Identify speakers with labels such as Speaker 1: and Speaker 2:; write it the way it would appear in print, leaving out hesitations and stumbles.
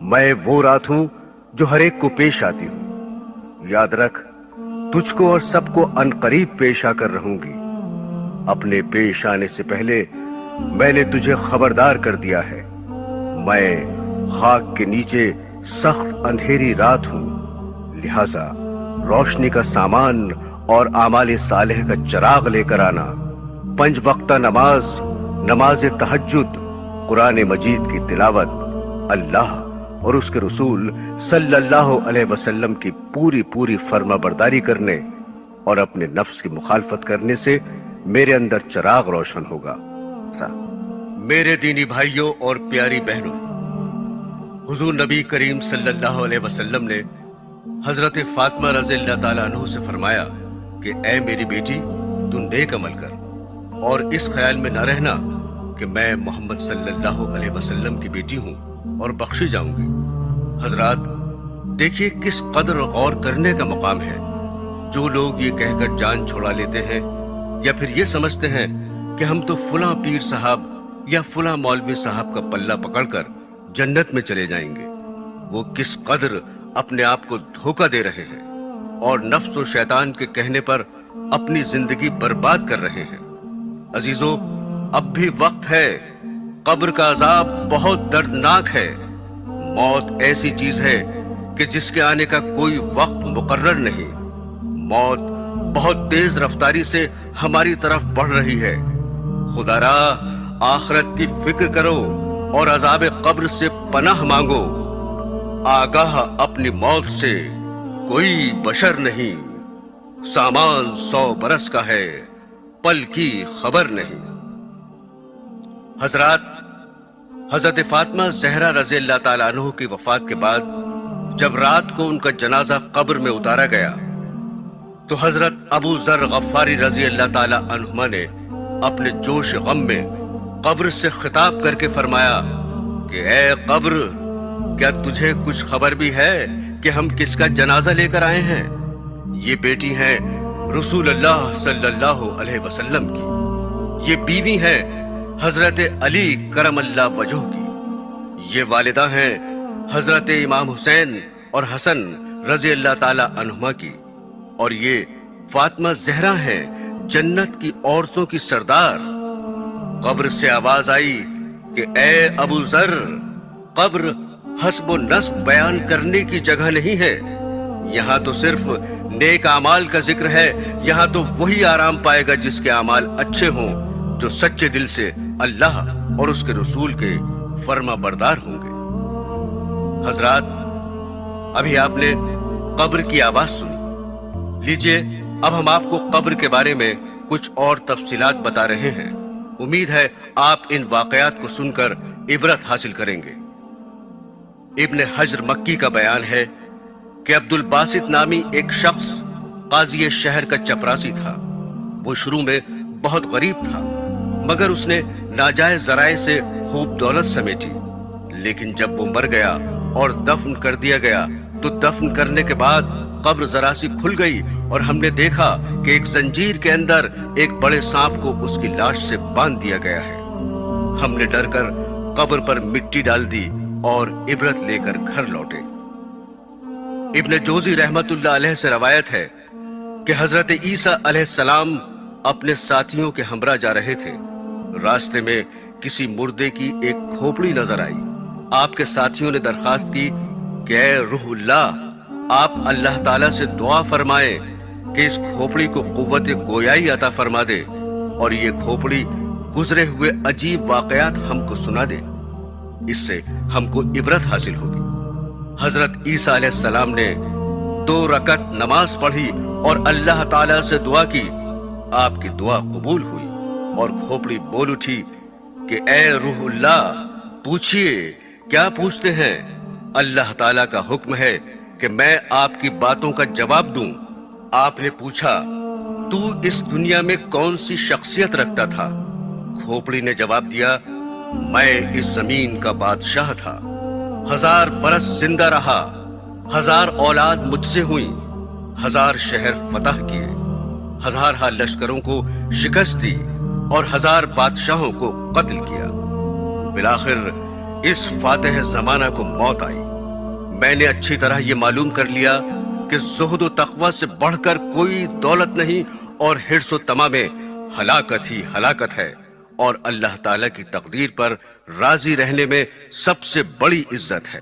Speaker 1: मैं वो रात हूं जो हर एक को पेश आती हूं। याद रख, तुझको और सबको अनकरीब पेश आकर रहूंगी। अपने पेश आने से पहले मैंने तुझे खबरदार कर दिया है। मैं खाक के नीचे सख्त अंधेरी रात हूं, लिहाजा रोशनी का सामान और आमाले सालेह का चिराग लेकर आना। 5 वक्ता नमाज, नमाज तहज्जुद, कुरान मजीद की तिलावत, अल्लाह और उसके रसूल सल्लल्लाहु अलैहि वसल्लम की पूरी पूरी फर्माबरदारी करने और अपने नफ्स की मुखालफत करने से मेरे अंदर चिराग रोशन होगा। मेरे दीनी भाइयों और प्यारी बहनों, हुजूर नबी करीम सल्लल्लाहु अलैहि वसल्लम ने हजरत फातिमा रज़ियल्लाहु ताला अन्हा से फरमाया कि ऐ मेरी बेटी, तू नेक अमल कर और इस ख्याल में न रहना कि मैं मोहम्मद सल्लल्लाहु अलैहि वसल्लम की बेटी हूँ और बख्शी जाऊंगी। हजरात, देखिए किस कदर गौर करने का मकाम है। जो लोग ये कहकर जान छुड़ा लेते हैं या फिर ये समझते हैं कि हम तो फुला पीर साहब या फुला मौलवी साहब का पल्ला पकड़कर जन्नत में चले जाएंगे, वो किस कदर अपने आप को धोखा दे रहे हैं और नफ्स और शैतान के कहने पर अपनी जिंदगी बर्बाद कर रहे हैं। अजीजों, अब भी वक्त है। कब्र का अजाब बहुत दर्दनाक है। मौत ऐसी चीज है कि जिसके आने का कोई वक्त मुकर्रर नहीं। मौत बहुत तेज रफ्तारी से हमारी तरफ बढ़ रही है। खुदारा, आखिरत की फिक्र करो और अजाब कब्र से पनाह मांगो। आगाह अपनी मौत से कोई बशर नहीं। सामान 100 बरस का है, पल की खबर नहीं। हजरात, हजरत फातिमा ज़हरा रज़ियल्लाहु ताला अन्हा की वफात के बाद जब रात को उनका जनाजा कब्र में उतारा गया तो हजरत अबू ज़र गफ्फारी रज़ियल्लाहु ताला अन्हुमा ने अपने जोश गम में कब्र से खिताब करके फरमाया कि ऐ कब्र, क्या तुझे कुछ खबर भी है कि हम किसका जनाजा लेकर आए हैं? ये बेटी है रसूल अल्लाह सल्लल्लाहु अलैहि वसल्लम की। ये बीवी है हजरत अली करमल्लाह वजह की। ये वालिदा हैं हजरत इमाम हुसैन और हसन रज़ियल्लाहु ताला अन्हुमा की। और ये फातिमा ज़हरा हैं जन्नत की औरतों की सरदार। कब्र से आवाज आई कि ए अबू ज़र, कब्र हस्ब व नस्ब बयान करने की जगह नहीं है। यहाँ तो सिर्फ नेक आमाल का जिक्र है। यहाँ तो वही आराम पाएगा जिसके आमाल अच्छे हों, जो सच्चे दिल से अल्लाह और उसके रसूल के फर्मा बरदार होंगे। हजरात, अभी आपने कब्र की आवाज सुनी। लीजिए, अब हम आपको कब्र के बारे में कुछ और तफसीलात बता रहे हैं। उम्मीद है आप इन वाकयात को सुनकर इबरत हासिल करेंगे। इब्न हजर मक्की का बयान है कि अब्दुल बासित नामी एक शख्स काजी शहर का चपरासी था। वो शुरू में बहुत गरीब था, मगर उसने नाजायज जराए से खूब दौलत समेटी। लेकिन जब वो मर गया और दफन कर दिया गया तो दफन करने के बाद कब्र जरा सी खुल गई और हमने देखा कि एक जंजीर के अंदर एक बड़े सांप को उसकी लाश से बांध दिया गया है। हमने डरकर कब्र पर मिट्टी डाल दी और इबरत लेकर घर लौटे। इब्न जोजी रहमतुल्लाह अलैह से रवायत है कि हजरत ईसा अलैहिस्सलाम अपने साथियों के हमरा जा रहे थे। रास्ते में किसी मुर्दे की एक खोपड़ी नजर आई। आपके साथियों ने दरखास्त की कि ऐ रूहुल्लाह, आप अल्लाह ताला से दुआ फरमाएं कि इस खोपड़ी को कुव्वत गोयाई अता फरमा दे और ये खोपड़ी गुजरे हुए अजीब वाकयात हमको सुना दे। इससे हमको इबरत हासिल होगी। हजरत ईसा अलैहिस्सलाम ने 2 रकत नमाज पढ़ी और अल्लाह ताला से दुआ की। आपकी दुआ कबूल हुई और खोपड़ी बोल उठी कि ऐ रूहुल्लाह, पूछिए, क्या पूछते हैं? अल्लाह ताला का हुक्म है कि मैं आपकी बातों का जवाब दूं। आपने पूछा, तू इस दुनिया में कौन सी शख्सियत रखता था? खोपड़ी ने जवाब दिया, मैं इस जमीन का बादशाह था। 1000 बरस जिंदा रहा, 1000 औलाद मुझसे हुई, 1000 शहर फतह किए, 1000 लश्करों को शिकस्त दी और 1000 बादशाहों को कत्ल किया। बिलाखिर اس فاتح زمانہ کو موت آئی۔ میں نے اچھی طرح یہ معلوم کر لیا کہ زہد و تقوی سے بڑھ کر کوئی دولت نہیں، اور حرص و طمع میں ہلاکت ہی ہلاکت ہے، اور اللہ تعالیٰ کی تقدیر پر راضی رہنے میں سب سے بڑی عزت ہے۔